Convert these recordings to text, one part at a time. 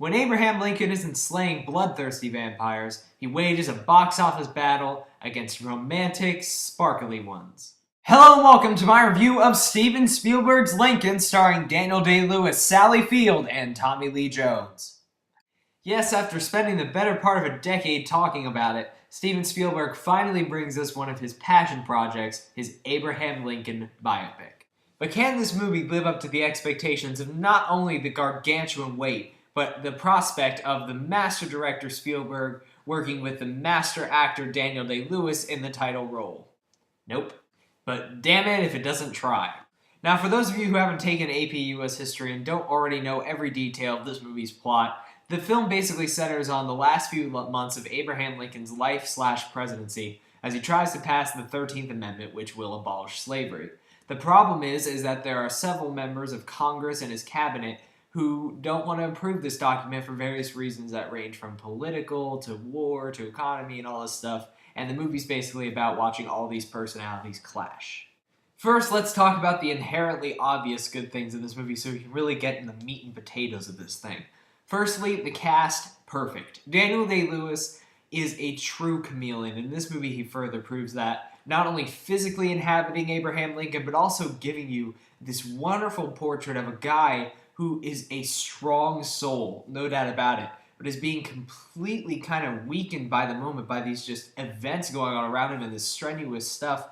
When Abraham Lincoln isn't slaying bloodthirsty vampires, he wages a box office battle against romantic, sparkly ones. Hello and welcome to my review of Steven Spielberg's Lincoln, starring Daniel Day-Lewis, Sally Field, and Tommy Lee Jones. Yes, after spending the better part of a decade talking about it, Steven Spielberg finally brings us one of his passion projects, his Abraham Lincoln biopic. But can this movie live up to the expectations of not only the gargantuan weight, but the prospect of the master director Spielberg working with the master actor Daniel Day-Lewis in the title role? Nope. But damn it if it doesn't try. Now, for those of you who haven't taken AP US history and don't already know every detail of this movie's plot, the film basically centers on the last few months of Abraham Lincoln's life/presidency as he tries to pass the 13th Amendment, which will abolish slavery. The problem is that there are several members of Congress and his cabinet who don't want to approve this document for various reasons that range from political to war to economy and all this stuff, and the movie's basically about watching all these personalities clash. First, let's talk about the inherently obvious good things in this movie so we can really get in the meat and potatoes of this thing. Firstly, the cast, perfect. Daniel Day-Lewis is a true chameleon. In this movie, he further proves that, not only physically inhabiting Abraham Lincoln, but also giving you this wonderful portrait of a guy who is a strong soul, no doubt about it, but is being completely kind of weakened by the moment, by these just events going on around him and this strenuous stuff,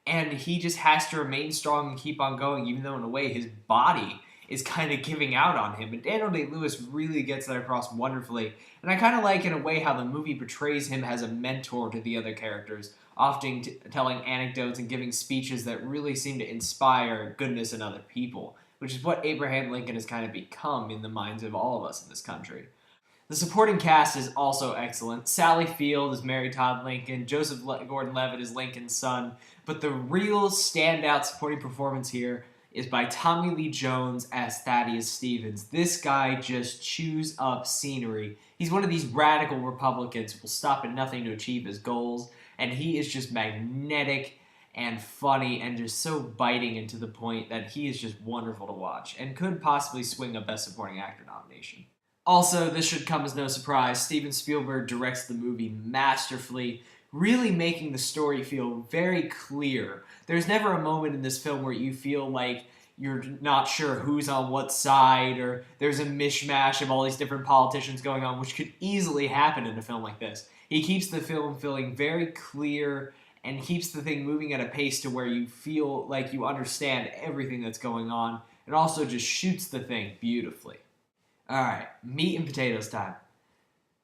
and he just has to remain strong and keep on going, even though in a way his body is kind of giving out on him. And Daniel Day-Lewis really gets that across wonderfully, and I kind of like in a way how the movie portrays him as a mentor to the other characters, often telling anecdotes and giving speeches that really seem to inspire goodness in other people, which is what Abraham Lincoln has kind of become in the minds of all of us in this country. The supporting cast is also excellent. Sally Field is Mary Todd Lincoln, Joseph Gordon-Levitt is Lincoln's son, but the real standout supporting performance here is by Tommy Lee Jones as Thaddeus Stevens. This guy just chews up scenery. He's one of these radical Republicans who will stop at nothing to achieve his goals, and he is just magnetic and funny and just so biting and to the point that he is just wonderful to watch and could possibly swing a Best Supporting Actor nomination. Also, this should come as no surprise, Steven Spielberg directs the movie masterfully, really making the story feel very clear. There's never a moment in this film where you feel like you're not sure who's on what side, or there's a mishmash of all these different politicians going on, which could easily happen in a film like this. He keeps the film feeling very clear and keeps the thing moving at a pace to where you feel like you understand everything that's going on, and also just shoots the thing beautifully. Alright, meat and potatoes time.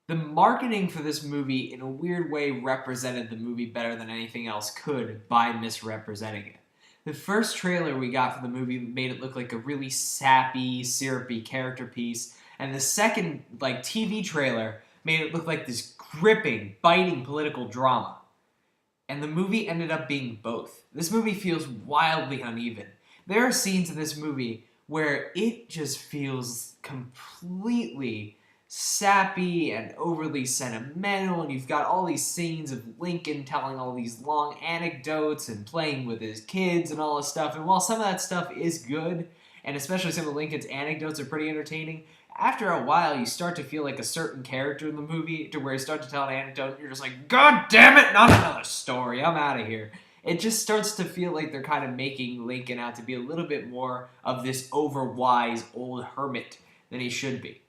The marketing for this movie, in a weird way, represented the movie better than anything else could by misrepresenting it. The first trailer we got for the movie made it look like a really sappy, syrupy character piece, and the second, TV trailer made it look like this gripping, biting political drama. And the movie ended up being both. This movie feels wildly uneven. There are scenes in this movie where it just feels completely sappy and overly sentimental, and you've got all these scenes of Lincoln telling all these long anecdotes and playing with his kids and all this stuff, and while some of that stuff is good, and especially some of Lincoln's anecdotes are pretty entertaining, after a while you start to feel like a certain character in the movie to where you start to tell an anecdote and you're just like, God damn it, not another story, I'm out of here. It just starts to feel like they're kind of making Lincoln out to be a little bit more of this overwise old hermit than he should be.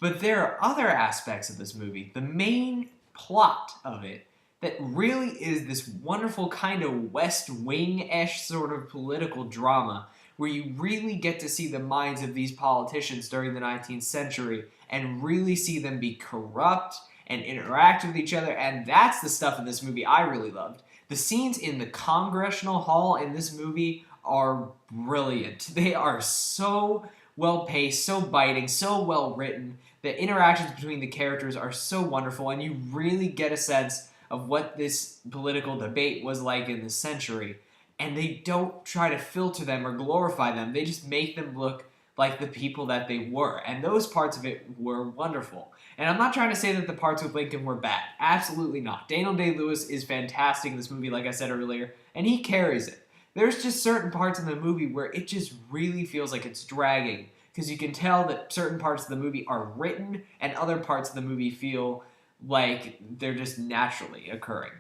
But there are other aspects of this movie, the main plot of it, that really is this wonderful kind of West Wing-esque sort of political drama where you really get to see the minds of these politicians during the 19th century and really see them be corrupt and interact with each other, and that's the stuff in this movie I really loved. The scenes in the Congressional Hall in this movie are brilliant. They are so well-paced, so biting, so well-written. The interactions between the characters are so wonderful, and you really get a sense of what this political debate was like in this century. And they don't try to filter them or glorify them. They just make them look like the people that they were. And those parts of it were wonderful. And I'm not trying to say that the parts with Lincoln were bad. Absolutely not. Daniel Day-Lewis is fantastic in this movie, like I said earlier, and he carries it. There's just certain parts in the movie where it just really feels like it's dragging, because you can tell that certain parts of the movie are written and other parts of the movie feel like they're just naturally occurring.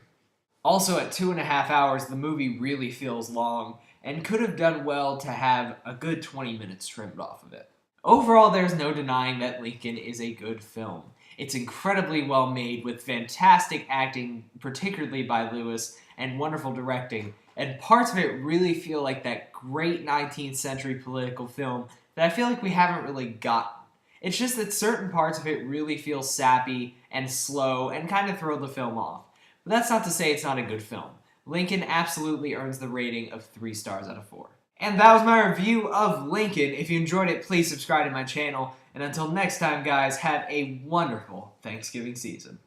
Also, at 2.5 hours, the movie really feels long and could have done well to have a good 20 minutes trimmed off of it. Overall, there's no denying that Lincoln is a good film. It's incredibly well made with fantastic acting, particularly by Lewis, and wonderful directing, and parts of it really feel like that great 19th century political film that I feel like we haven't really gotten. It's just that certain parts of it really feel sappy and slow and kind of throw the film off. But that's not to say it's not a good film. Lincoln absolutely earns the rating of 3 stars out of 4. And that was my review of Lincoln. If you enjoyed it, please subscribe to my channel. And until next time, guys, have a wonderful Thanksgiving season.